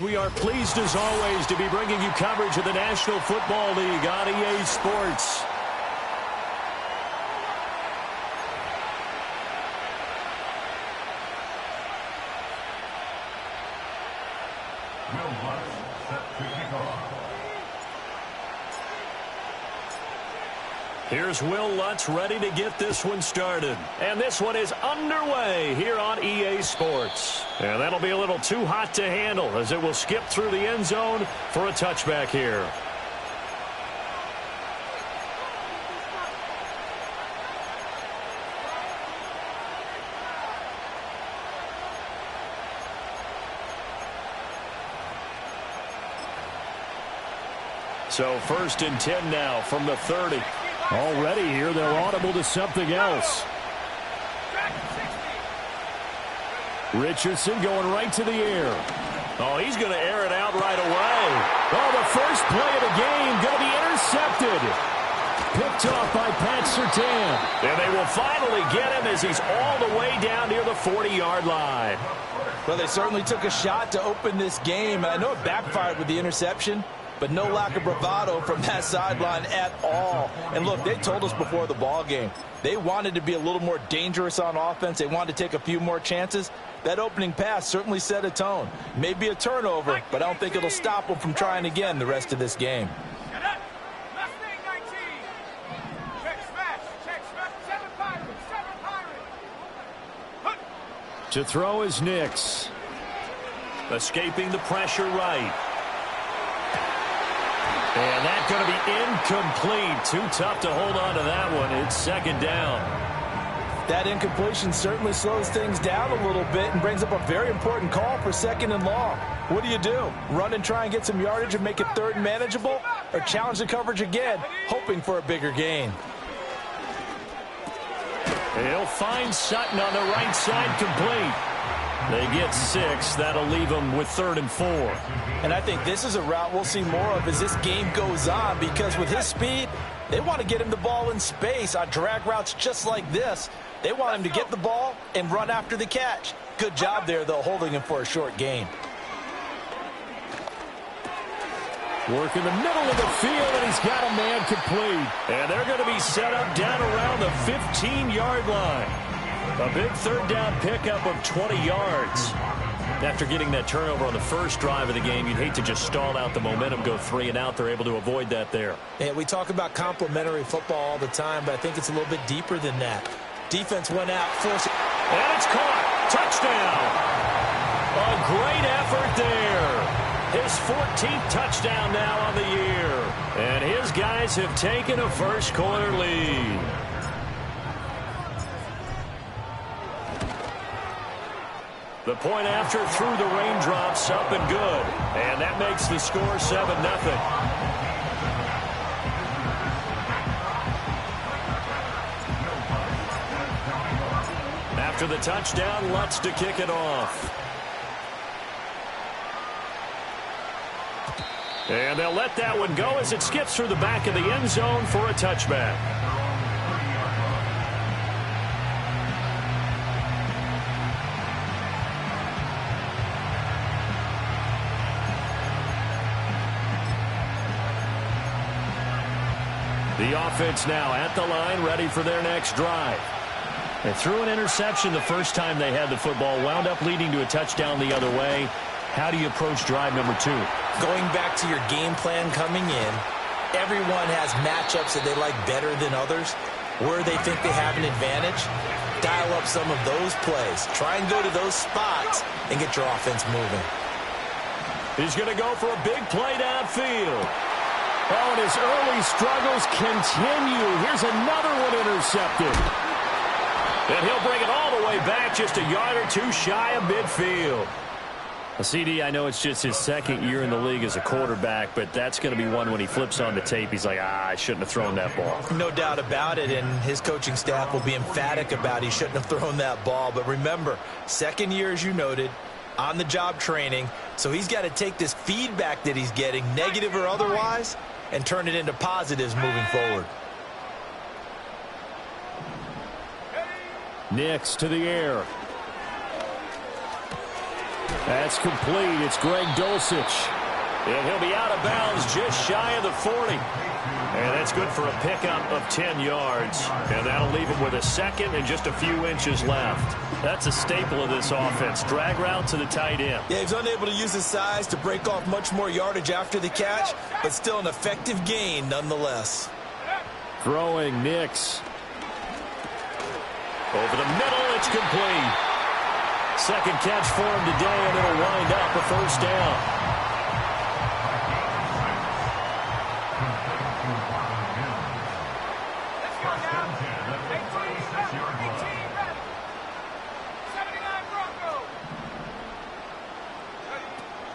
we are pleased as always to be bringing you coverage of the National Football League on EA Sports. Here's Will Lutz ready to get this one started. And this one is underway here on EA Sports. And that'll be a little too hot to handle as it will skip through the end zone for a touchback here. So 1st and 10 now from the 30. Already here, they're audible to something else. Richardson going right to the air. Oh, he's going to air it out right away. Oh, the first play of the game going to be intercepted. Picked off by Pat Surtain. And they will finally get him as he's all the way down near the 40-yard line. Well, they certainly took a shot to open this game, and I know it backfired with the interception, but no lack of bravado from that sideline at all. And look, they told us before the ball game, they wanted to be a little more dangerous on offense. They wanted to take a few more chances. That opening pass certainly set a tone. Maybe a turnover, but I don't think it'll stop them from trying again the rest of this game. To throw is Nix. Escaping the pressure right. And that's going to be incomplete. Too tough to hold on to that one. It's 2nd down. That incompletion certainly slows things down a little bit and brings up a very important call for 2nd and long. What do? Run and try and get some yardage and make it 3rd and manageable? Or challenge the coverage again, hoping for a bigger gain? He'll find Sutton on the right side, complete. They get 6. That'll leave them with 3rd and 4. And I think this is a route we'll see more of as this game goes on, because with his speed, they want to get him the ball in space on drag routes just like this. They want him to get the ball and run after the catch. Good job there, though, holding him for a short gain. Work in the middle of the field, and he's got a man complete. And they're going to be set up down around the 15-yard line. A big 3rd down pickup of 20 yards. After getting that turnover on the first drive of the game, you'd hate to just stall out the momentum, go 3 and out. They're able to avoid that there. Yeah, we talk about complementary football all the time, but I think it's a little bit deeper than that. Defense went out, forced it. And it's caught. Touchdown. A great effort there. His 14th touchdown now on the year. And his guys have taken a first-quarter lead. The point after through the raindrops, up and good. And that makes the score 7-0. After the touchdown, Lutz to kick it off. And they'll let that one go as it skips through the back of the end zone for a touchback. The offense now at the line, ready for their next drive. They threw an interception the first time they had the football, wound up leading to a touchdown the other way. How do you approach drive number 2? Going back to your game plan coming in, everyone has matchups that they like better than others. Where they think they have an advantage, dial up some of those plays. Try and go to those spots and get your offense moving. He's going to go for a big play downfield. Oh, and his early struggles continue. Here's another one intercepted. And he'll bring it all the way back, just a yard or 2 shy of midfield. CD, I know it's just his 2nd year in the league as a quarterback, but that's going to be one when he flips on the tape, he's like, I shouldn't have thrown that ball. No doubt about it, and his coaching staff will be emphatic about he shouldn't have thrown that ball. But remember, 2nd year, as you noted, on-the-job training, so he's got to take this feedback that he's getting, negative or otherwise, and turn it into positives moving forward. Nix to the air. That's complete. It's Greg Dulcich. And he'll be out of bounds just shy of the 40. And that's good for a pickup of 10 yards. And that'll leave him with a second and just a few inches left. That's a staple of this offense. Drag route to the tight end. Yeah, he's unable to use his size to break off much more yardage after the catch, but still an effective gain nonetheless. Throwing Nix. Over the middle, it's complete. Second catch for him today, and it'll wind up a first down.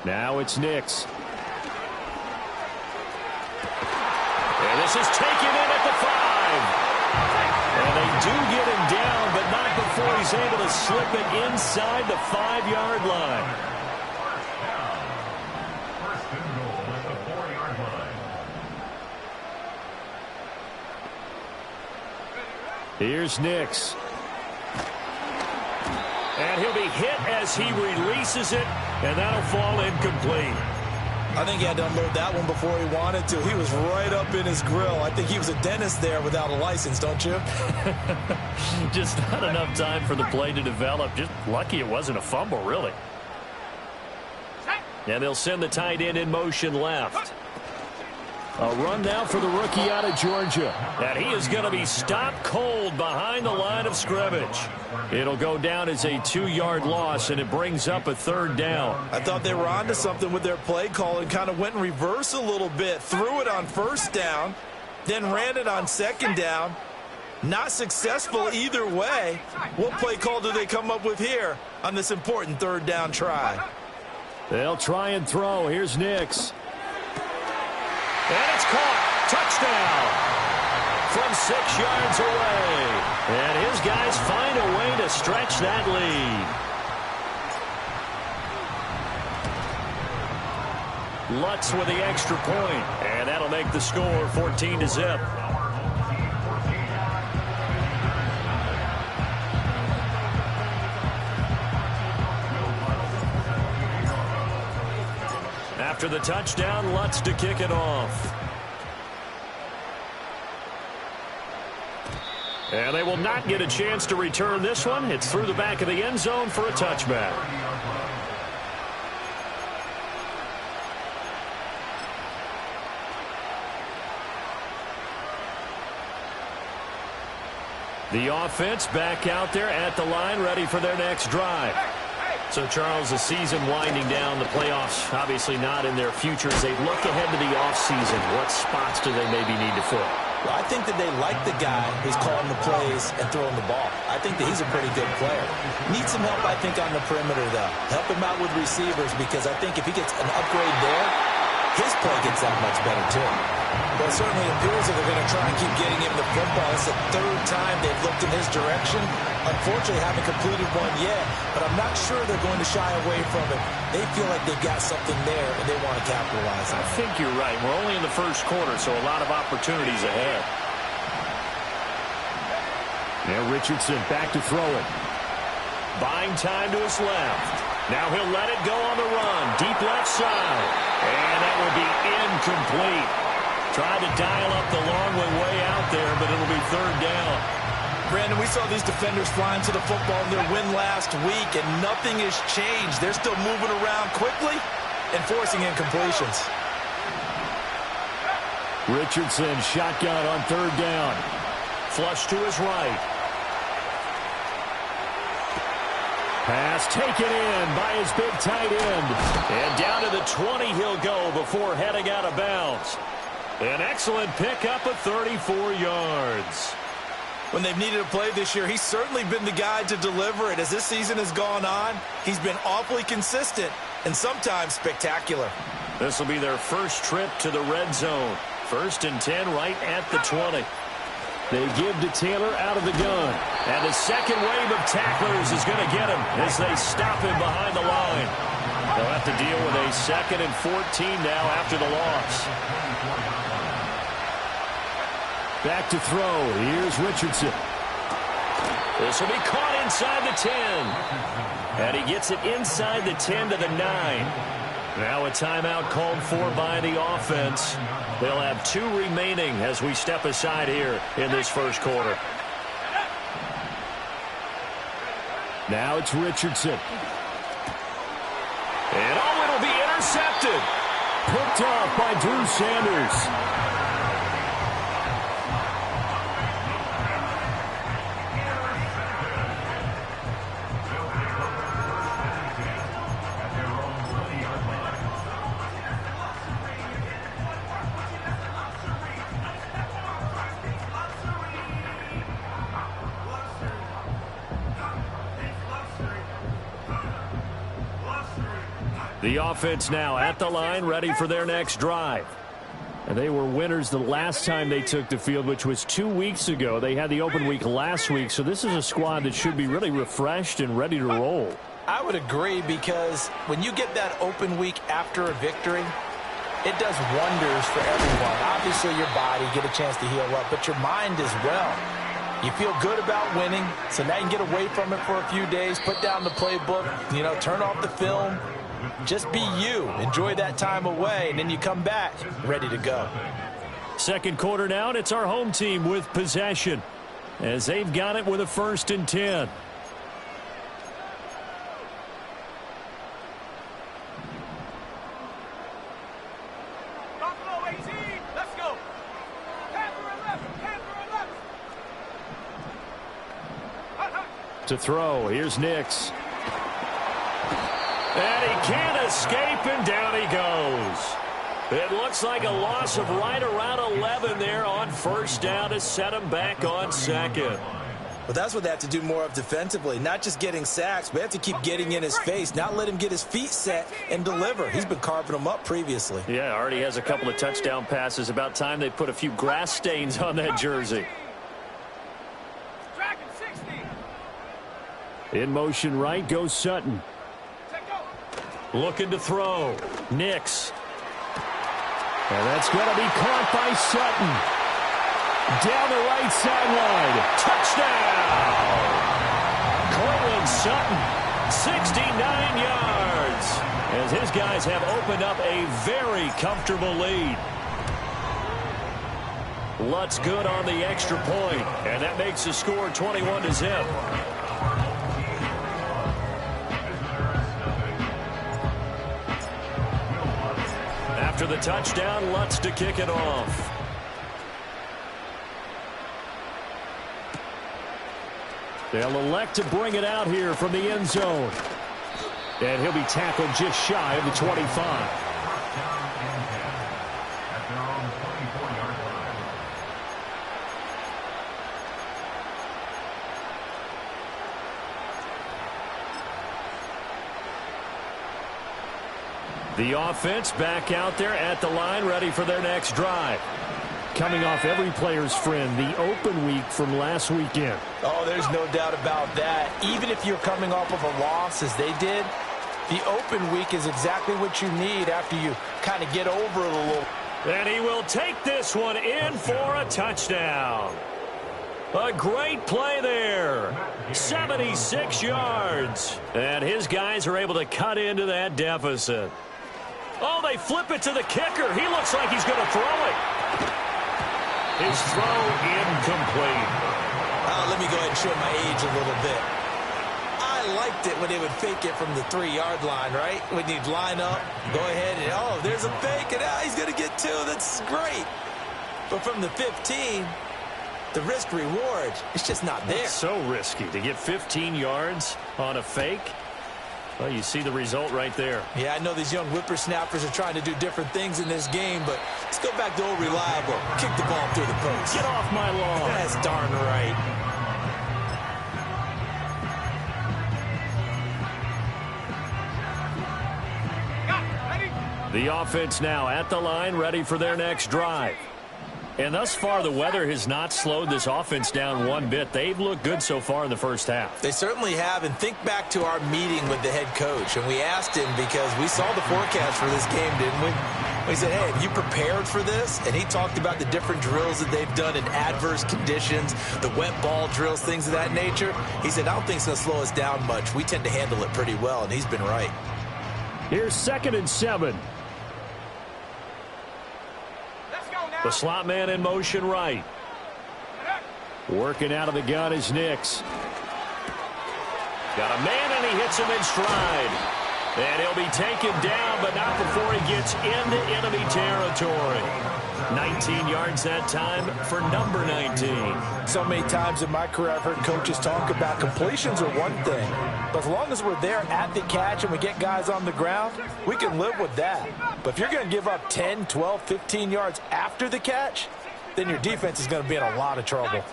Now it's Nix. And this is taken in at the 5. And they do get him down, but not before he's able to slip it inside the 5-yard line. First and goal at the 4-yard line. Here's Nix. And he'll be hit as he releases it, and that'll fall incomplete. I think he had to unload that one before he wanted to. He was right up in his grill. I think he was a dentist there without a license, don't you? Just not enough time for the play to develop. Just lucky it wasn't a fumble, really. And they'll send the tight end in motion left. A run now for the rookie out of Georgia. And he is going to be stopped cold behind the line of scrimmage. It'll go down as a 2-yard loss, and it brings up a third down. I thought they were onto something with their play call and kind of went in reverse a little bit. Threw it on first down, then ran it on second down. Not successful either way. What play call do they come up with here on this important third down try? They'll try and throw. Here's Nix. And it's caught. Touchdown. From 6 yards away. And his guys find a way to stretch that lead. Lutz with the extra point. And that'll make the score 14-0. After the touchdown, Lutz to kick it off. And they will not get a chance to return this one. It's through the back of the end zone for a touchback. The offense back out there at the line, ready for their next drive. So, Charles, the season winding down, the playoffs obviously not in their future. As they look ahead to the offseason, what spots do they maybe need to fill? Well, I think that they like the guy who's calling the plays and throwing the ball. I think that he's a pretty good player. Needs some help, I think, on the perimeter, though. Help him out with receivers, because I think if he gets an upgrade there, his play gets that much better, too. Well, it certainly appears that they're going to try and keep getting him the football. It's the third time they've looked in his direction. Unfortunately, haven't completed one yet, but I'm not sure they're going to shy away from it. They feel like they've got something there, and they want to capitalize on it. I think you're right. We're only in the first quarter, so a lot of opportunities ahead. Now Richardson back to throw it. Buying time to his left. Now he'll let it go on the run. Deep left side. And that will be incomplete. Tried to dial up the long way out there, but it'll be third down. Brandon, we saw these defenders flying to the football in their win last week, and nothing has changed. They're still moving around quickly and forcing incompletions. Richardson shotgun on third down. Flush to his right. Pass taken in by his big tight end. And down to the 20 he'll go before heading out of bounds. An excellent pickup of 34 yards. When they've needed a play this year, he's certainly been the guy to deliver it. As this season has gone on, he's been awfully consistent and sometimes spectacular. This will be their first trip to the red zone. 1st and 10 right at the 20. They give to Taylor out of the gun. And the second wave of tacklers is going to get him as they stop him behind the line. They'll have to deal with a 2nd and 14 now after the loss. Back to throw. Here's Richardson. This will be caught inside the 10. And he gets it inside the 10 to the 9. Now a timeout called for by the offense. They'll have 2 remaining as we step aside here in this first quarter. Now it's Richardson. And it'll be intercepted. Picked off by Drew Sanders. The offense now at the line, ready for their next drive. And they were winners the last time they took the field, which was 2 weeks ago. They had the open week last week, so this is a squad that should be really refreshed and ready to roll. I would agree, because when you get that open week after a victory, it does wonders for everyone. Obviously, your body get a chance to heal up, but your mind as well. You feel good about winning, so now you can get away from it for a few days, put down the playbook, turn off the film. Just be you. Enjoy that time away, and then you come back ready to go. Second quarter now, and it's our home team with possession as they've got it with a 1st and 10. Buffalo 18, let's go. Panther 11. To throw, here's Nix. And he can't escape, and down he goes. It looks like a loss of right around 11 there on first down to set him back on second. But that's what they have to do more of defensively, not just getting sacks, but they have to keep getting in his face, not let him get his feet set and deliver. He's been carving them up previously. Yeah, already has a couple of touchdown passes. About time they put a few grass stains on that jersey. In motion right goes Sutton. Looking to throw. Nix. And that's going to be caught by Sutton. Down the right sideline. Touchdown! Cortland Sutton, 69 yards. As his guys have opened up a very comfortable lead. Lutz good on the extra point. And that makes the score 21-0. After the touchdown, Lutz to kick it off. They'll elect to bring it out here from the end zone. And he'll be tackled just shy of the 25. The offense back out there at the line, ready for their next drive. Coming off every player's friend, the open week from last weekend. Oh, there's no doubt about that. Even if you're coming off of a loss, as they did, the open week is exactly what you need after you kind of get over it a little. And he will take this one in for a touchdown. A great play there. 76 yards. And his guys are able to cut into that deficit. Oh, they flip it to the kicker. He looks like he's going to throw it. His throw incomplete. Let me go ahead and show my age a little bit. I liked it when they would fake it from the 3-yard line, right? When you'd line up, go ahead and, oh, there's a fake, and he's going to get 2. That's great. But from the 15, the risk reward, it's just not there. It's so risky to get 15 yards on a fake. Well, you see the result right there. Yeah, I know these young whippersnappers are trying to do different things in this game, but let's go back to old reliable. Kick the ball through the post. Get off my lawn. That's darn right. The offense now at the line, ready for their next drive. And thus far, the weather has not slowed this offense down one bit. They've looked good so far in the first half. They certainly have. And think back to our meeting with the head coach. And we asked him, because we saw the forecast for this game, didn't we? He said, hey, have you prepared for this? And he talked about the different drills that they've done in adverse conditions, the wet ball drills, things of that nature. He said, I don't think it's going to slow us down much. We tend to handle it pretty well, and he's been right. Here's 2nd and 7. Let's go now. The slot man in motion right. Working out of the gun is Nix. Got a man, and he hits him in stride. And he'll be taken down, but not before he gets into enemy territory. 19 yards that time for number 19. So many times in my career I've heard coaches talk about completions are one thing. But as long as we're there at the catch and we get guys on the ground, we can live with that. But if you're going to give up 10, 12, 15 yards after the catch, then your defense is going to be in a lot of trouble.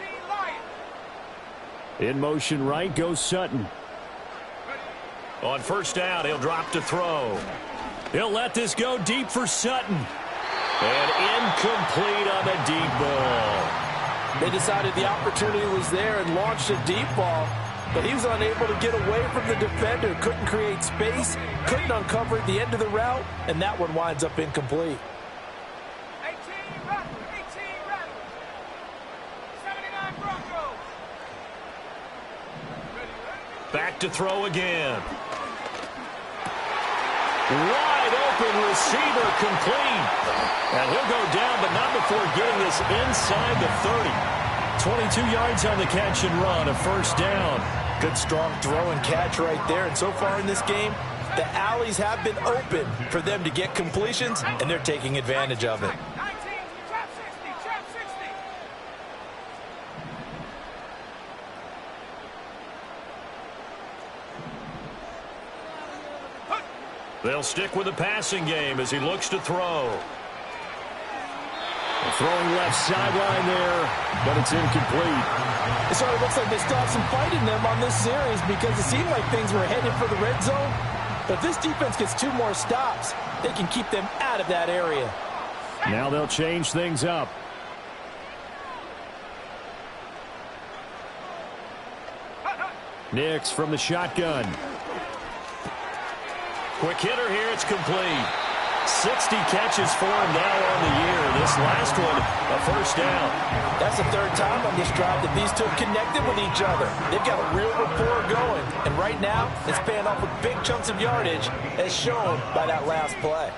In motion right goes Sutton. On 1st down, he'll drop to throw. He'll let this go deep for Sutton. And incomplete on the deep ball. They decided the opportunity was there and launched a deep ball, but he was unable to get away from the defender, couldn't create space, couldn't uncover the end of the route, and that one winds up incomplete. 18 Rattlers, 79 Broncos. Back to throw again. Wide open receiver complete. And he'll go down, but not before getting this inside the 30. 22 yards on the catch and run, a 1st down. Good strong throw and catch right there. And so far in this game, the alleys have been open for them to get completions, and they're taking advantage of it. 19, trap 60, trap 60. They'll stick with the passing game as he looks to throw. Throwing left sideline there, but it's incomplete. It sort of looks like they still have some fight in them on this series because it seemed like things were headed for the red zone. But if this defense gets 2 more stops, they can keep them out of that area. Now they'll change things up. Nix from the shotgun. Quick hitter here, it's complete. 60 catches for him now on the year. This last one, a 1st down. That's the 3rd time on this drive that these two have connected with each other. They've got a real rapport going. And right now, it's paying off with big chunks of yardage, as shown by that last play.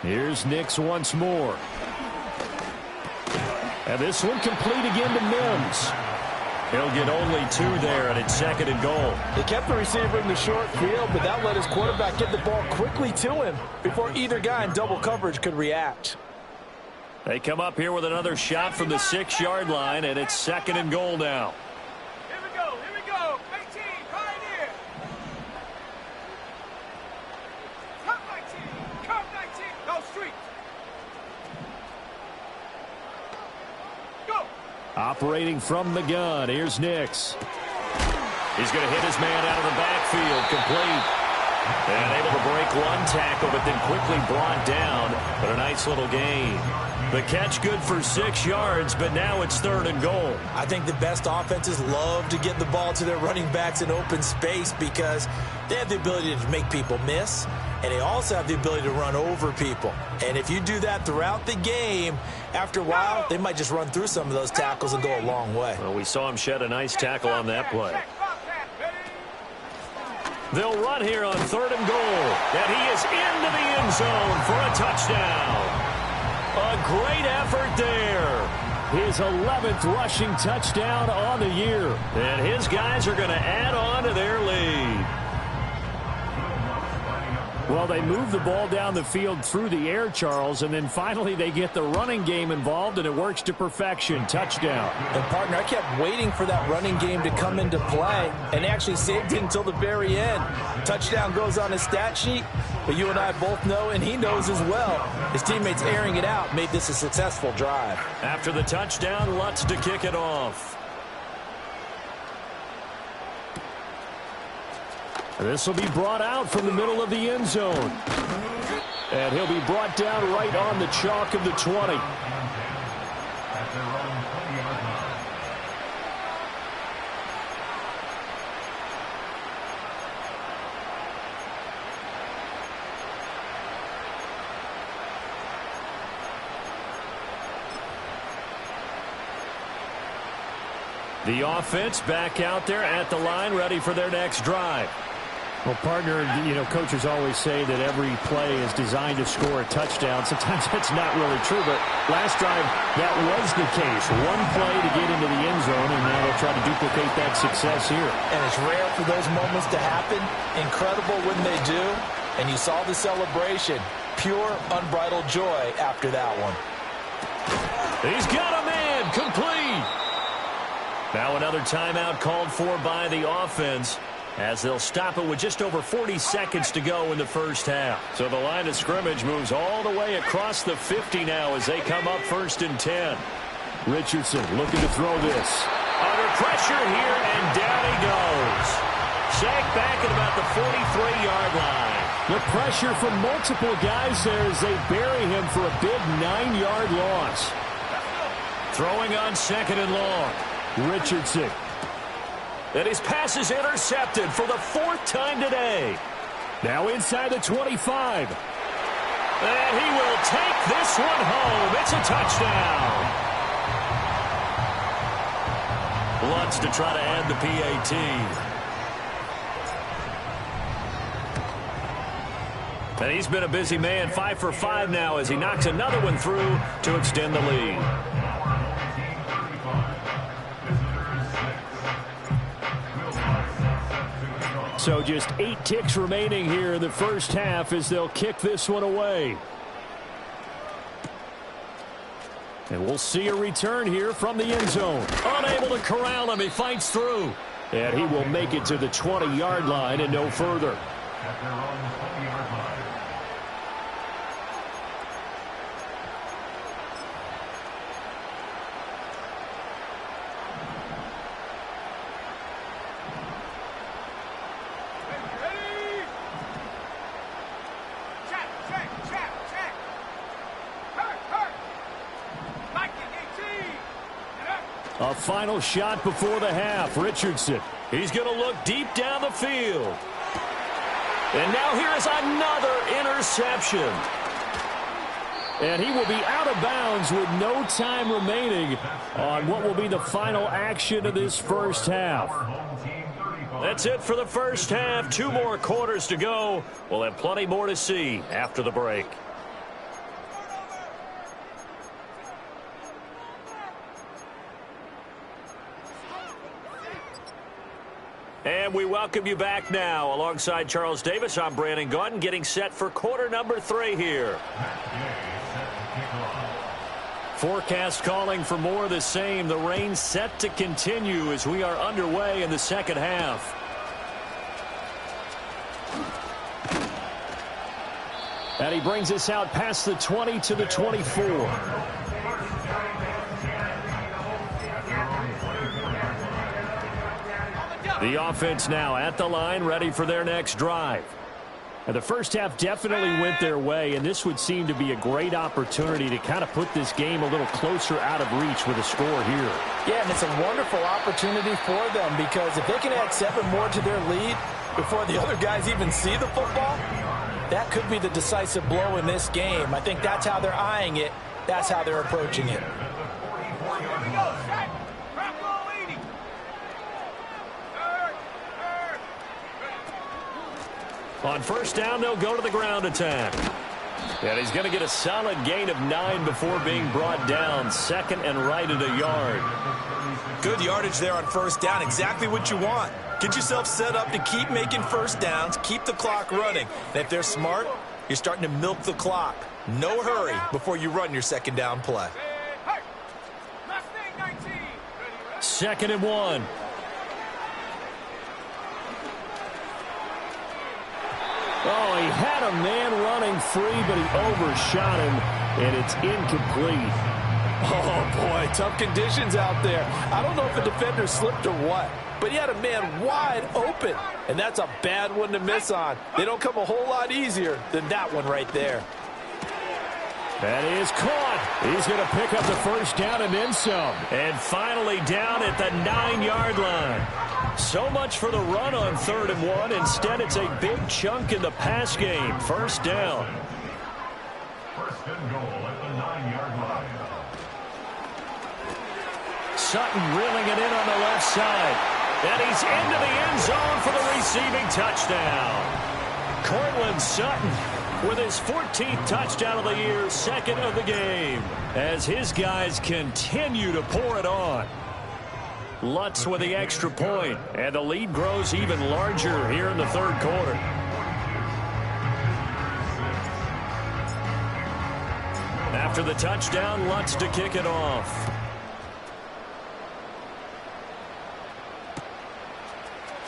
Here's Nix once more. And this one complete again to Mims. He'll get only 2 there, and it's 2nd and goal. They kept the receiver in the short field, but that let his quarterback get the ball quickly to him before either guy in double coverage could react. They come up here with another shot from the 6-yard line, and it's 2nd and goal now. Here we go, 18, Pioneer. Come 19, go street. Go. Operating from the gun, here's Nix. He's going to hit his man out of the backfield, complete. And able to break 1 tackle, but then quickly brought down. But a nice little gain. The catch good for 6 yards, but now it's 3rd and goal. I think the best offenses love to get the ball to their running backs in open space because they have the ability to make people miss, and they also have the ability to run over people. And if you do that throughout the game, after a while, they might just run through some of those tackles and go a long way. Well, we saw him shed a nice tackle on that play. They'll run here on 3rd and goal. And he is into the end zone for a touchdown. A great effort there. His 11th rushing touchdown on the year. And his guys are going to add on to their lead. Well, they move the ball down the field through the air, Charles, and then finally they get the running game involved, and it works to perfection. Touchdown. And, partner, I kept waiting for that running game to come into play and actually saved it until the very end. Touchdown goes on his stat sheet, but you and I both know, and he knows as well, his teammates airing it out made this a successful drive. After the touchdown, Lutz to kick it off. This will be brought out from the middle of the end zone. And he'll be brought down right on the chalk of the 20. The offense back out there at the line, ready for their next drive. Well, partner, coaches always say that every play is designed to score a touchdown. Sometimes that's not really true, but last drive, that was the case. One play to get into the end zone, and now they'll try to duplicate that success here. And it's rare for those moments to happen. Incredible when they do. And you saw the celebration. Pure, unbridled joy after that one. He's got a man, complete. Now another timeout called for by the offense, as they'll stop it with just over 40 seconds to go in the first half. So the line of scrimmage moves all the way across the 50 now as they come up 1st and 10. Richardson looking to throw this. Under pressure here, and down he goes. Sacked back at about the 43-yard line. The pressure from multiple guys there as they bury him for a big 9-yard loss. Throwing on 2nd and long. Richardson. And his pass is intercepted for the 4th time today. Now inside the 25. And he will take this one home. It's a touchdown. Lutz to try to add the PAT. And he's been a busy man, 5 for 5 now as he knocks another one through to extend the lead. So just 8 ticks remaining here in the first half as they'll kick this one away. And we'll see a return here from the end zone. Unable to corral him, he fights through. And he will make it to the 20-yard line and no further. At their own 20-yard line. Ready? Check. Hurt. Viking 18. Get up. A final shot before the half. Richardson. He's going to look deep down the field. And now here is another interception. And he will be out of bounds with no time remaining on what will be the final action of this first half. That's it for the first half. 2 more quarters to go. We'll have plenty more to see after the break. And we welcome you back now. Alongside Charles Davis, I'm Brandon Gaudin, getting set for quarter number 3 here. Forecast calling for more of the same. The rain set to continue as we are underway in the second half. And he brings us out past the 20 to the 24. The offense now at the line, ready for their next drive. And the first half definitely went their way, and this would seem to be a great opportunity to kind of put this game a little closer out of reach with a score here. Yeah, and it's a wonderful opportunity for them because if they can add 7 more to their lead before the other guys even see the football, that could be the decisive blow in this game. I think that's how they're eyeing it. That's how they're approaching it. Here we go. Check. Crack all 80. On first down, they'll go to the ground attack. And he's going to get a solid gain of 9 before being brought down. 2nd and right at a yard. Good yardage there on first down. Exactly what you want. Get yourself set up to keep making first downs, keep the clock running. And if they're smart, you're starting to milk the clock. No hurry before you run your second down play. Hey. Mustang 19. 2nd and 1. Oh, he had a man running free, but he overshot him, and it's incomplete. Oh, boy, tough conditions out there. I don't know if a defender slipped or what, but he had a man wide open, and that's a bad one to miss on. They don't come a whole lot easier than that one right there. That is caught. He's going to pick up the first down and then some. And finally down at the 9-yard line. So much for the run on 3rd and 1. Instead, it's a big chunk in the pass game. First down. First and goal at the 9-yard line. Sutton reeling it in on the left side. And he's into the end zone for the receiving touchdown. Courtland Sutton with his 14th touchdown of the year, second of the game, as his guys continue to pour it on. Lutz with the extra point, and the lead grows even larger here in the third quarter. After the touchdown, Lutz to kick it off.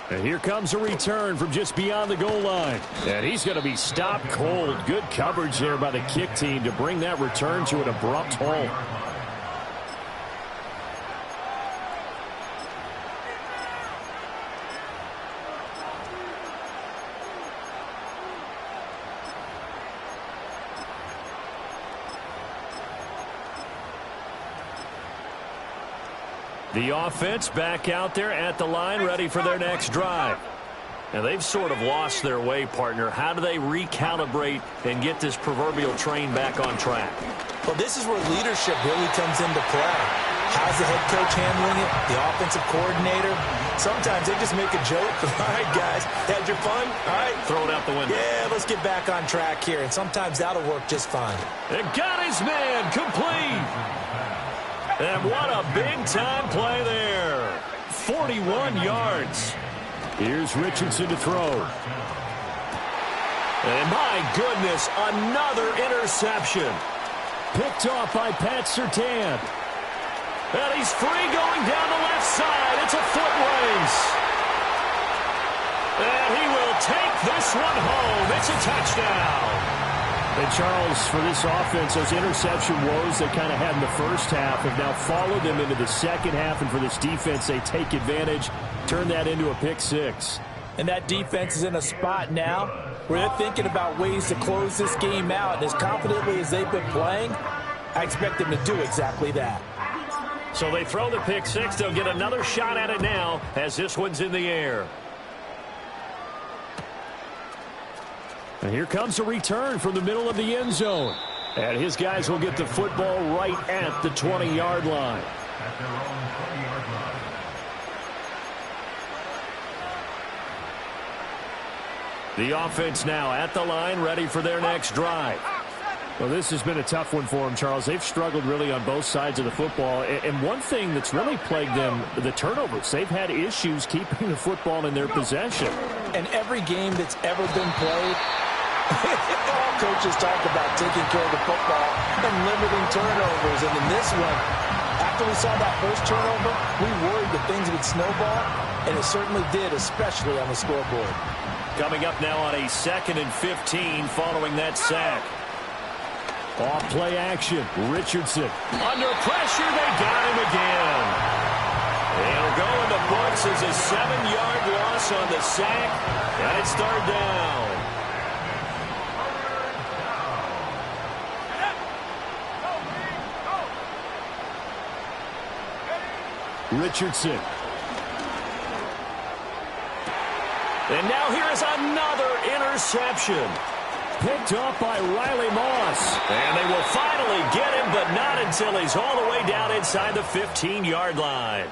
And here comes a return from just beyond the goal line. And he's going to be stopped cold. Good coverage there by the kick team to bring that return to an abrupt halt. The offense back out there at the line, ready for their next drive. Now, they've sort of lost their way, partner. How do they recalibrate and get this proverbial train back on track? Well, this is where leadership really comes into play. How's the head coach handling it? The offensive coordinator? Sometimes they just make a joke. All right, guys, had your fun? All right. Throw it out the window. Yeah, let's get back on track here. And sometimes that'll work just fine. And got his man complete. And what a big-time play there. 41 yards. Here's Richardson to throw. And my goodness, another interception. Picked off by Pat Surtain. And he's free going down the left side. It's a foot race. And he will take this one home. It's a touchdown. And Charles, for this offense, those interception woes they kind of had in the first half have now followed them into the second half. And for this defense, they take advantage, turn that into a pick six. And that defense is in a spot now where they're thinking about ways to close this game out. And as confidently as they've been playing, I expect them to do exactly that. So they throw the pick six. They'll get another shot at it now as this one's in the air. And here comes a return from the middle of the end zone. And his guys will get the football right at the 20-yard line. At their own 20-yard line. The offense now at the line, ready for their next drive. Well, this has been a tough one for them, Charles. They've struggled really on both sides of the football. And one thing that's really plagued them, the turnovers. They've had issues keeping the football in their possession. And every game that's ever been played, all coaches talk about taking care of the football and limiting turnovers. And in this one, after we saw that first turnover, we worried that things would snowball, and it certainly did, especially on the scoreboard. Coming up now on a 2nd and 15 following that sack. Off play action. Richardson. Under pressure, they got him again. It'll go in the books as a 7-yard loss on the sack, and it's third down. Richardson. And now here is another interception. Picked off by Riley Moss. And they will finally get him, but not until he's all the way down inside the 15-yard line.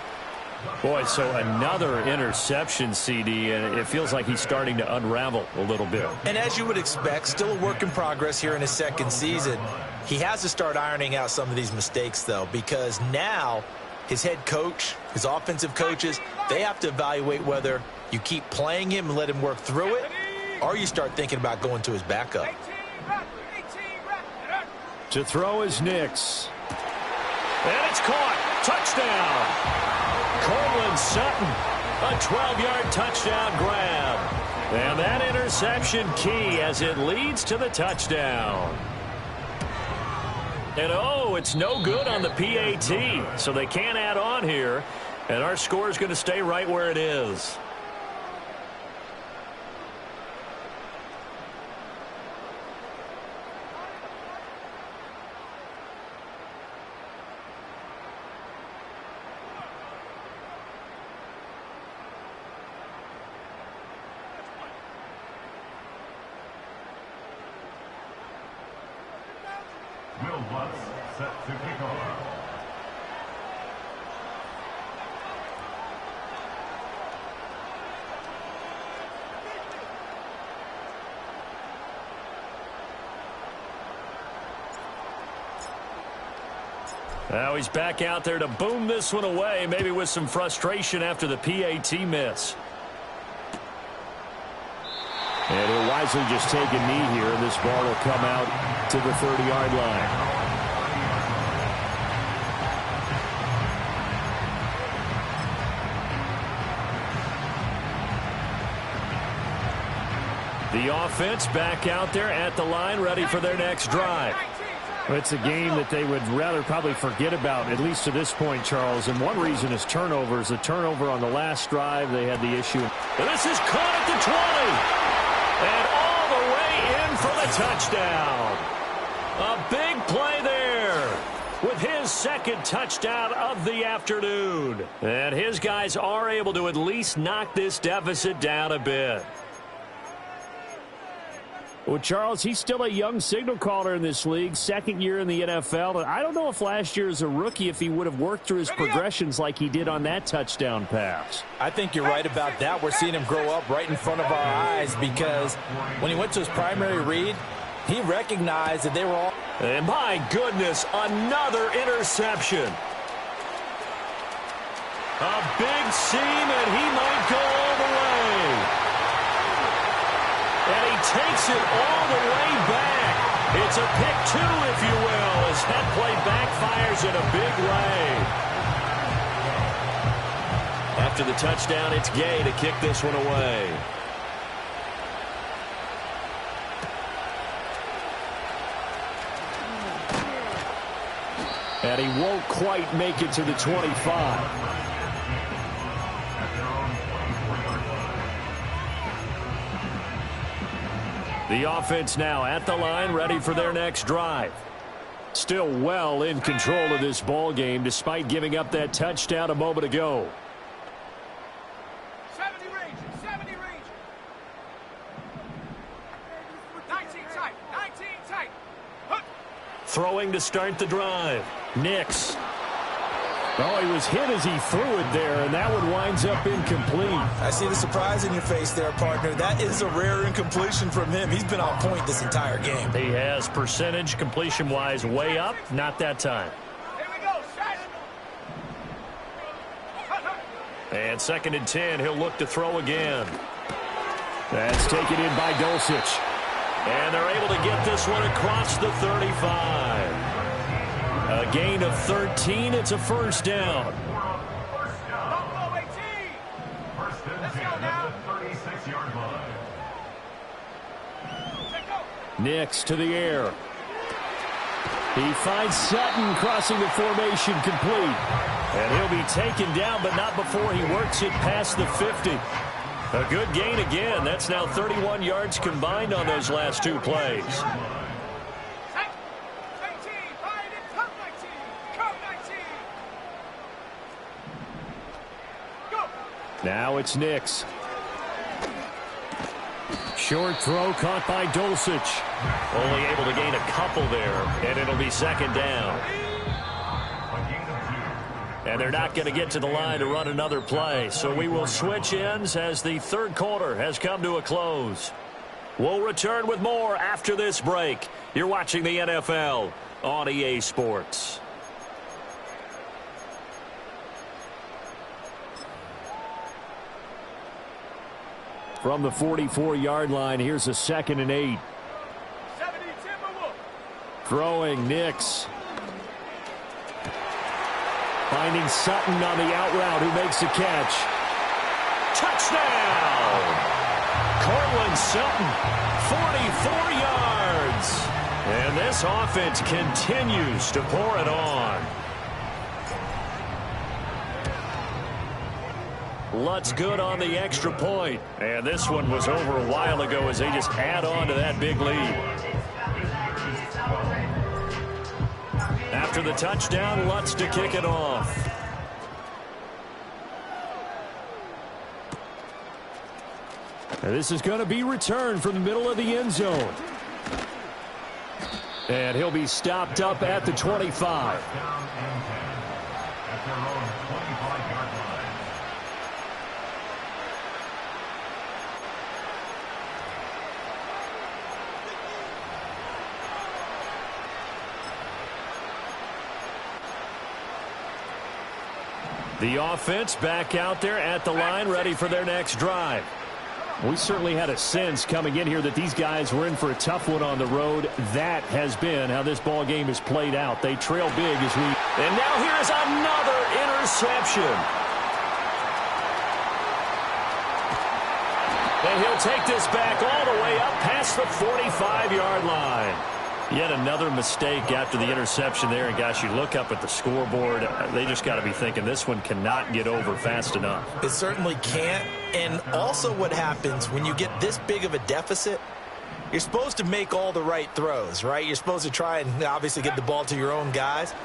Boy, so another interception, CD, and it feels like he's starting to unravel a little bit. And as you would expect, still a work in progress here in his second season. He has to start ironing out some of these mistakes, though, because now his head coach, his offensive coaches, they have to evaluate whether you keep playing him and let him work through it, or you start thinking about going to his backup. To throw is Nix. And it's caught. Touchdown. Courtland Sutton, a 12-yard touchdown grab. And that interception key as it leads to the touchdown. And oh, it's no good on the PAT, so they can't add on here. And our score is going to stay right where it is. Will Lutz set to kick off. Now he's back out there to boom this one away, maybe with some frustration after the PAT miss. And he'll wisely just take a knee here, and this ball will come out to the 30-yard line. The offense back out there at the line, ready for their next drive. It's a game that they would rather probably forget about, at least to this point, Charles. And one reason is turnovers. The turnover on the last drive, they had the issue. This is caught at the 20. And all the way in for the touchdown. A big play there with his second touchdown of the afternoon. And his guys are able to at least knock this deficit down a bit. Well, Charles, he's still a young signal caller in this league, second year in the NFL. And I don't know if last year as a rookie if he would have worked through his progressions like he did on that touchdown pass. I think you're right about that. We're seeing him grow up right in front of our eyes because when he went to his primary read, he recognized that they were all... And my goodness, another interception. A big seam, and he might go all the way. And he takes it all the way back. It's a pick two, if you will, as that play backfires in a big way. After the touchdown, it's Gay to kick this one away. And he won't quite make it to the 25. The offense now at the line, ready for their next drive. Still well in control of this ball game, despite giving up that touchdown a moment ago. 70 range, 70 range. 19 tight, 19 tight. Hook. Throwing to start the drive. Nix. Oh, he was hit as he threw it there, and that one winds up incomplete. I see the surprise in your face there, partner. That is a rare incompletion from him. He's been on point this entire game. He has percentage completion-wise way up. Not that time. Here we go, set. And 2nd and 10, he'll look to throw again. That's taken in by Dulcich. And they're able to get this one across the 35. A gain of 13. It's a first down. Don't go, 18. First and Let's 10 go now. at the 36-yard line. Take go. Nix to the air. He finds Sutton crossing the formation complete. And he'll be taken down, but not before he works it past the 50. A good gain again. That's now 31 yards combined on those last two plays. Set. 18, find it, come 19. Come 19. Go. Now it's Nix. Short throw caught by Dulcich. Only able to gain a couple there, and it'll be 2nd down. And they're not going to get to the line to run another play, so we will switch ends as the third quarter has come to a close. We'll return with more after this break. You're watching the NFL on EA Sports. From the 44-yard line, here's a 2nd and 8. 70 Timberwolves. Throwing Nix. Finding Sutton on the out route, who makes the catch. Touchdown! Cortland Sutton, 44 yards. And this offense continues to pour it on. Lutz good on the extra point. And this one was over a while ago as they just add on to that big lead. After the touchdown, Lutz to kick it off. And this is going to be returned from the middle of the end zone. And he'll be stopped up at the 25. Down and 10 at their own 25-yard line. The offense back out there at the line, ready for their next drive. We certainly had a sense coming in here that these guys were in for a tough one on the road. That has been how this ball game is played out. They trail big as we... And now here's another interception. And he'll take this back all the way up past the 45-yard line. Yet another mistake after the interception there. And, gosh, you look up at the scoreboard. They just got to be thinking this one cannot get over fast enough. It certainly can't. And also what happens when you get this big of a deficit, you're supposed to make all the right throws, right? You're supposed to try and obviously get the ball to your own guys.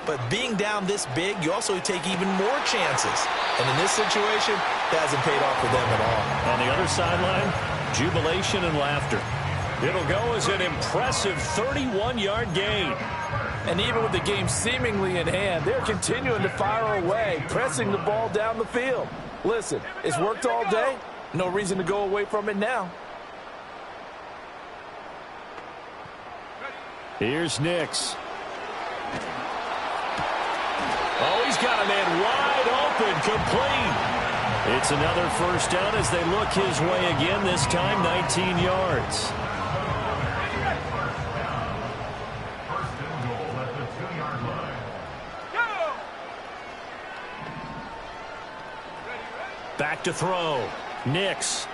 But being down this big, you also take even more chances. And in this situation, that hasn't paid off for them at all. On the other sideline, jubilation and laughter. It'll go as an impressive 31-yard gain. And even with the game seemingly in hand, they're continuing to fire away, pressing the ball down the field. Listen, it's worked all day. No reason to go away from it now. Here's Nix. Oh, he's got a man wide open, complete. It's another first down as they look his way again, this time 19 yards. Back to throw. Nix.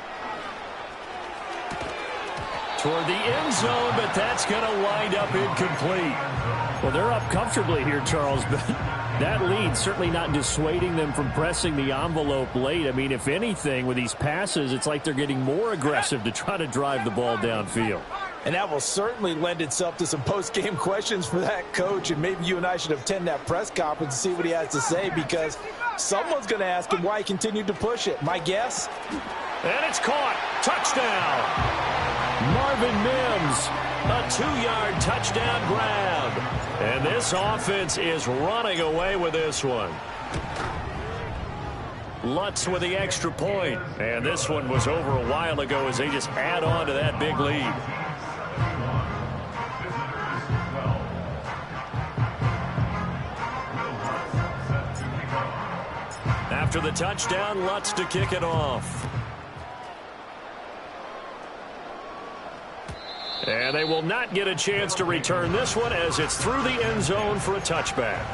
Toward the end zone, but that's going to wind up incomplete. Well, they're up comfortably here, Charles, but that lead certainly not dissuading them from pressing the envelope late. I mean, if anything, with these passes, it's like they're getting more aggressive to try to drive the ball downfield. And that will certainly lend itself to some post-game questions for that coach, and maybe you and I should attend that press conference and see what he has to say, because someone's going to ask him why he continued to push it. My guess? And it's caught. Touchdown. Marvin Mims. A 2-yard touchdown grab. And this offense is running away with this one. Lutz with the extra point. And this one was over a while ago as they just add on to that big lead. After the touchdown, Lutz to kick it off. And they will not get a chance to return this one as it's through the end zone for a touchback.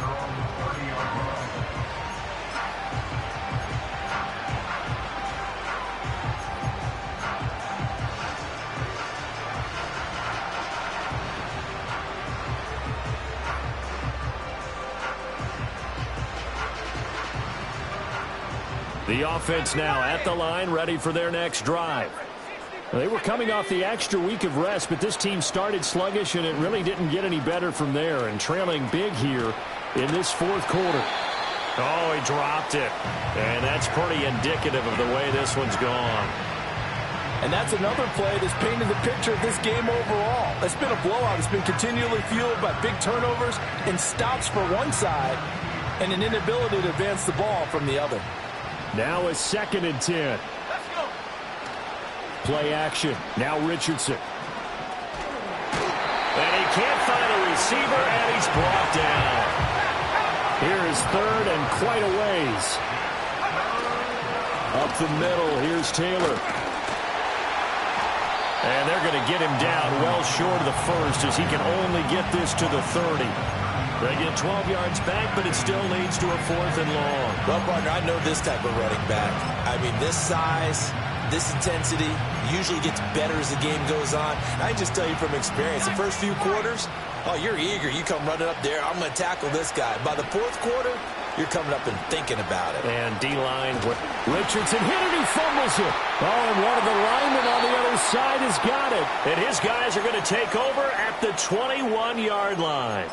The offense now at the line, ready for their next drive. They were coming off the extra week of rest, but this team started sluggish, and it really didn't get any better from there, and trailing big here in this fourth quarter. Oh, he dropped it. And that's pretty indicative of the way this one's gone. And that's another play that's painted the picture of this game overall. It's been a blowout. It's been continually fueled by big turnovers and stops for one side and an inability to advance the ball from the other. Now a 2nd and 10. Play action. Now Richardson. And he can't find a receiver, and he's brought down. Here is 3rd and quite a ways. Up the middle, here's Taylor. And they're going to get him down well short of the first as he can only get this to the 30. They get 12 yards back, but it still leads to a 4th and long. Well, partner, I know this type of running back. I mean, this size, this intensity usually gets better as the game goes on. I just tell you from experience, the first few quarters, oh, you're eager. You come running up there, I'm going to tackle this guy. By the 4th quarter, you're coming up and thinking about it. And D-line. Richardson hit it, he fumbles it. Oh, and one of the linemen on the other side has got it. And his guys are going to take over at the 21-yard line.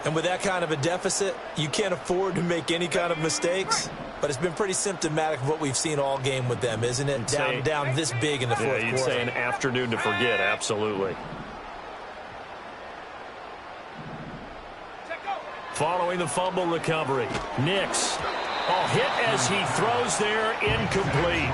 And with that kind of a deficit, you can't afford to make any kind of mistakes. But it's been pretty symptomatic of what we've seen all game with them, isn't it? Down this big in the fourth quarter. You'd say an afternoon to forget, absolutely. Following the fumble recovery, Nix. Oh, hit as he throws there, incomplete.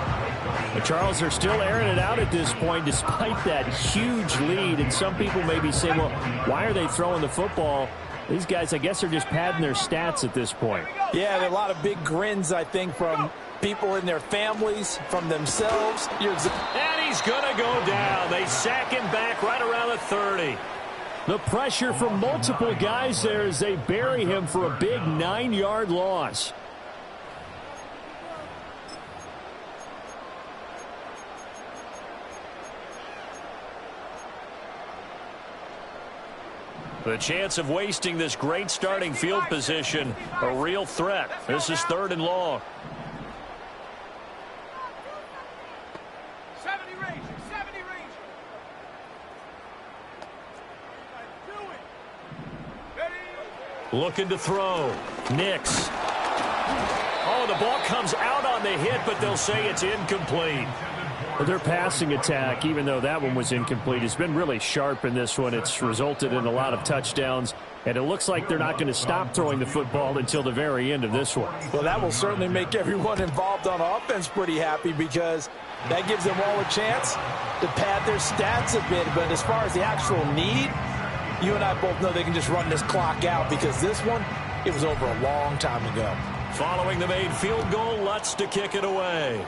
But Charles, they're still airing it out at this point despite that huge lead. And some people may be saying, well, why are they throwing the football These guys, I guess, are just padding their stats at this point. Yeah, there are a lot of big grins, I think, from people in their families, from themselves. And he's going to go down. They sack him back right around the 30. The pressure from multiple guys there as they bury him for a big 9-yard loss. The chance of wasting this great starting field position, a real threat. This is 3rd and long. 70 Rangers, 70 Rangers. Do it. Ready? Looking to throw. Nix. Oh, the ball comes out on the hit, but they'll say it's incomplete. Their passing attack, even though that one was incomplete, has been really sharp in this one. It's resulted in a lot of touchdowns, and it looks like they're not going to stop throwing the football until the very end of this one. Well, that will certainly make everyone involved on offense pretty happy because that gives them all a chance to pad their stats a bit. But as far as the actual need, you and I both know they can just run this clock out because this one, it was over a long time ago. Following the made field goal, Lutz to kick it away.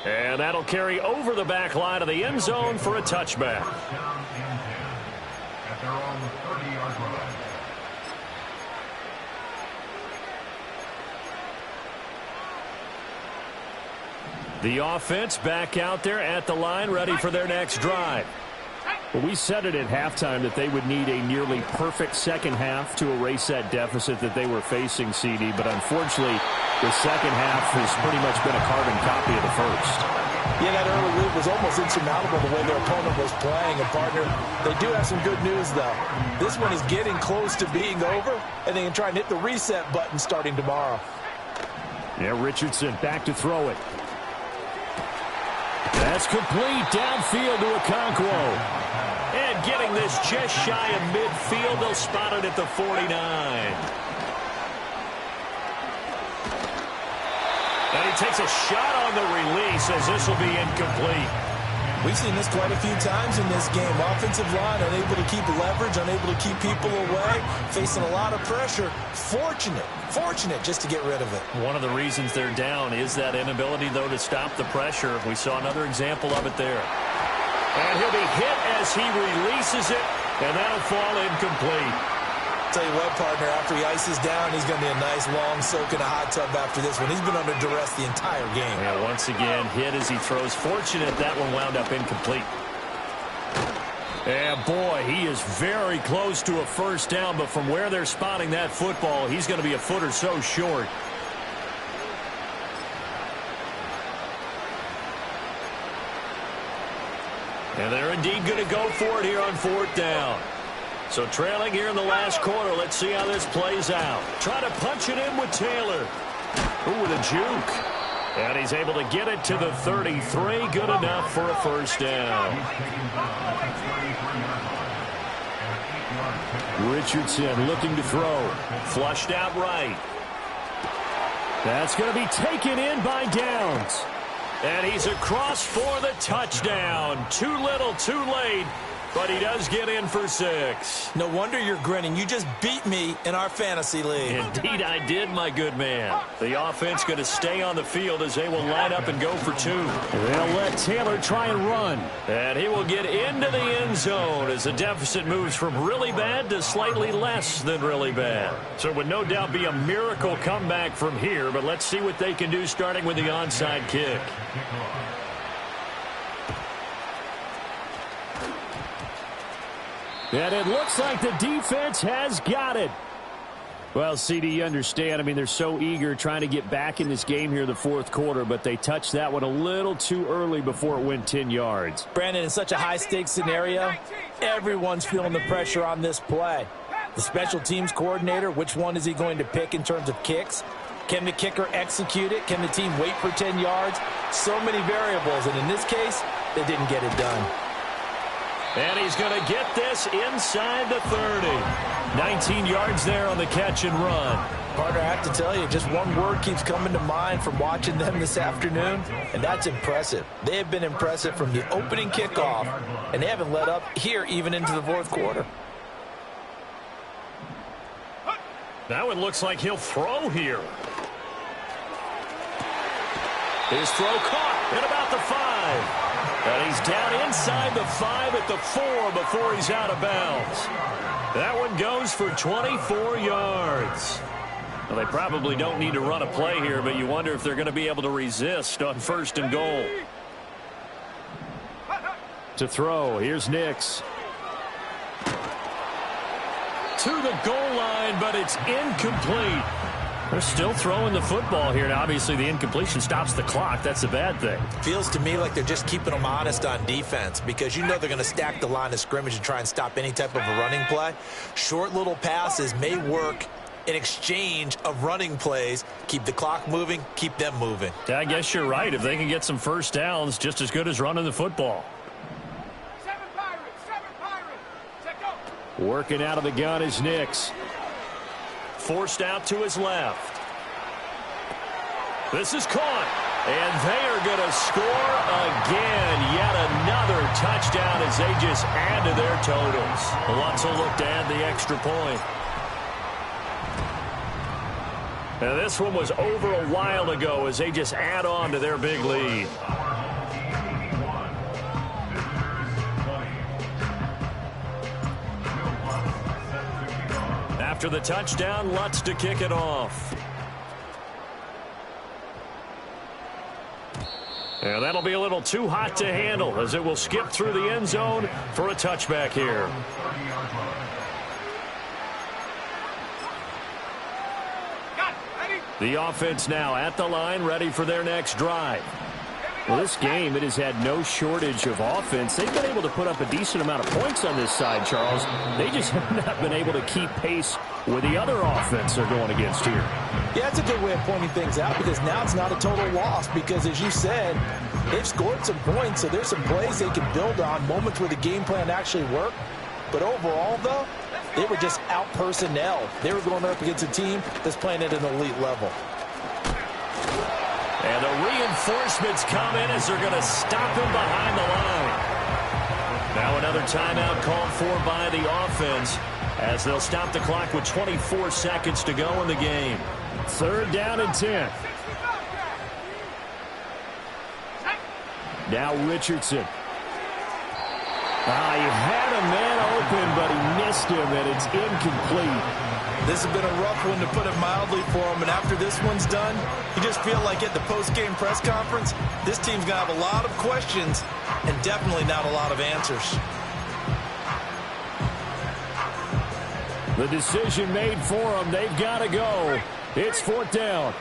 And that'll carry over the back line of the end zone for a touchback. Down and 10 at their own 30-yard line. The offense back out there at the line, ready for their next drive. Well, we said it at halftime that they would need a nearly perfect second half to erase that deficit that they were facing, CD. But unfortunately, the second half has pretty much been a carbon copy of the first. Yeah, that early lead was almost insurmountable the way their opponent was playing. And, partner, they do have some good news, though. This one is getting close to being over, and they can try and hit the reset button starting tomorrow. Yeah, Richardson back to throw it. That's complete downfield to Okonkwo. And getting this just shy of midfield, they'll spot it at the 49. And he takes a shot on the release as this will be incomplete. We've seen this quite a few times in this game. Offensive line unable to keep leverage, unable to keep people away, facing a lot of pressure. Fortunate just to get rid of it. One of the reasons they're down is that inability, though, to stop the pressure. We saw another example of it there. And he'll be hit as he releases it, and that'll fall incomplete. Tell you what, partner, after he ices down, he's going to be a nice long soak in a hot tub after this one. He's been under duress the entire game. Yeah, once again, hit as he throws. Fortunate that one wound up incomplete. And boy, he is very close to a first down, but from where they're spotting that football, he's going to be a foot or so short. And they're indeed going to go for it here on 4th down. So trailing here in the last quarter. Let's see how this plays out. Try to punch it in with Taylor. Ooh, with a juke. And he's able to get it to the 33. Good enough for a first down. Richardson looking to throw. Flushed out right. That's going to be taken in by Downs. And he's across for the touchdown. Too little, too late. But he does get in for 6. No wonder you're grinning. You just beat me in our fantasy league. Indeed I did, my good man. The offense going to stay on the field as they will line up and go for 2. They'll let Taylor try and run. And he will get into the end zone as the deficit moves from really bad to slightly less than really bad. So it would no doubt be a miracle comeback from here, but let's see what they can do starting with the onside kick. And it looks like the defense has got it. Well, CD, you understand. I mean, they're so eager trying to get back in this game here in the 4th quarter, but they touched that one a little too early before it went 10 yards. Brandon, in such a high-stakes scenario, everyone's feeling the pressure on this play. The special teams coordinator, which one is he going to pick in terms of kicks? Can the kicker execute it? Can the team wait for 10 yards? So many variables, and in this case, they didn't get it done. And he's going to get this inside the 30. 19 yards there on the catch and run. Partner, I have to tell you, just one word keeps coming to mind from watching them this afternoon, and that's impressive. They have been impressive from the opening kickoff, and they haven't let up here even into the 4th quarter. Now it looks like he'll throw here. His throw caught at about the 5. And he's down inside the 5 at the 4 before he's out of bounds. That one goes for 24 yards. Well, they probably don't need to run a play here, but you wonder if they're going to be able to resist on 1st and goal. To throw, here's Nix. To the goal line, but it's incomplete. They're still throwing the football here. Now, obviously, the incompletion stops the clock. That's a bad thing. Feels to me like they're just keeping them honest on defense because you know they're going to stack the line of scrimmage and try and stop any type of a running play. Short little passes may work in exchange of running plays. Keep the clock moving, keep them moving. Yeah, I guess you're right. If they can get some first downs, just as good as running the football. 7 Pirates. Check go. Working out of the gun is Nix. Forced out to his left. This is caught. And they are going to score again. Yet another touchdown as they just add to their totals. Lutz will look to add the extra point. Now this one was over a while ago as they just add on to their big lead. After the touchdown, Lutz to kick it off. And that'll be a little too hot to handle as it will skip through the end zone for a touchback here. The offense now at the line, ready for their next drive. Well, this game, it has had no shortage of offense. They've been able to put up a decent amount of points on this side, Charles. They just have not been able to keep pace with the other offense they're going against here. Yeah, that's a good way of pointing things out because now it's not a total loss because, as you said, they've scored some points, so there's some plays they can build on, moments where the game plan actually worked. But overall, though, they were just out-personnel. They were going up against a team that's playing at an elite level. And the reinforcements come in as they're going to stop him behind the line. Now another timeout called for by the offense as they'll stop the clock with 24 seconds to go in the game. 3rd down and 10. Now Richardson. He had a man open, but he missed him, and it's incomplete. This has been a rough one, to put it mildly, for him. And after this one's done, you just feel like at the post-game press conference, this team's going to have a lot of questions and definitely not a lot of answers. The decision made for them. They've got to go. It's 4th down.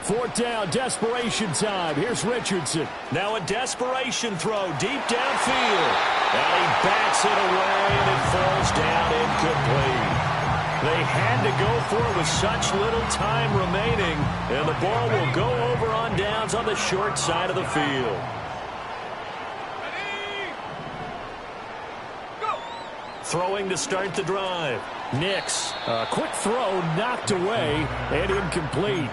4th down, desperation time. Here's Richardson. Now a desperation throw deep downfield. And he backs it away, and it falls down incomplete. They had to go for it with such little time remaining, and the ball will go over on downs on the short side of the field. Throwing to start the drive. Nix. A quick throw knocked away and incomplete.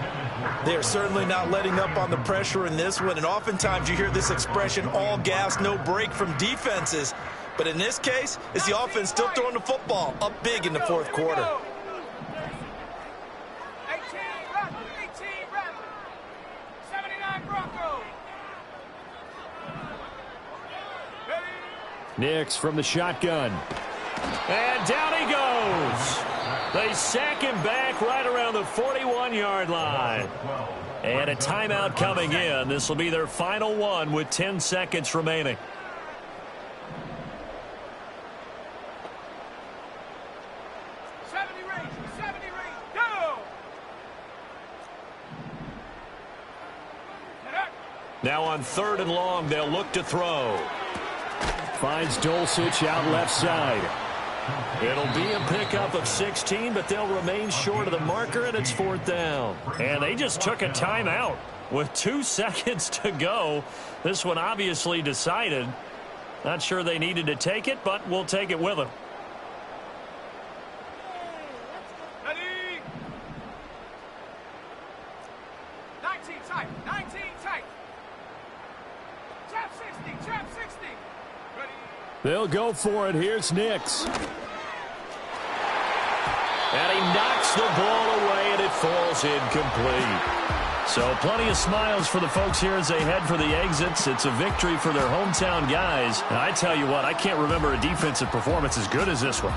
They are certainly not letting up on the pressure in this one, and oftentimes you hear this expression, all gas, no break from defenses. But in this case, it's the offense still throwing the football up big in the 4th quarter. 79 Broncos. Nix from the shotgun. And down he goes. They sack him back right around the 41-yard line. And a timeout coming in. This will be their final one with 10 seconds remaining. Now on 3rd and long, they'll look to throw. Finds Dulcich out left side. It'll be a pickup of 16, but they'll remain short of the marker, and it's 4th down. And they just took a timeout with 2 seconds to go. This one obviously decided. Not sure they needed to take it, but we'll take it with them. Ready? 19 tight. 19 tight. Trap 60. Trap 60. Ready? They'll go for it. Here's Nix. And he knocks the ball away, and it falls incomplete. So plenty of smiles for the folks here as they head for the exits. It's a victory for their hometown guys. And I tell you what, I can't remember a defensive performance as good as this one.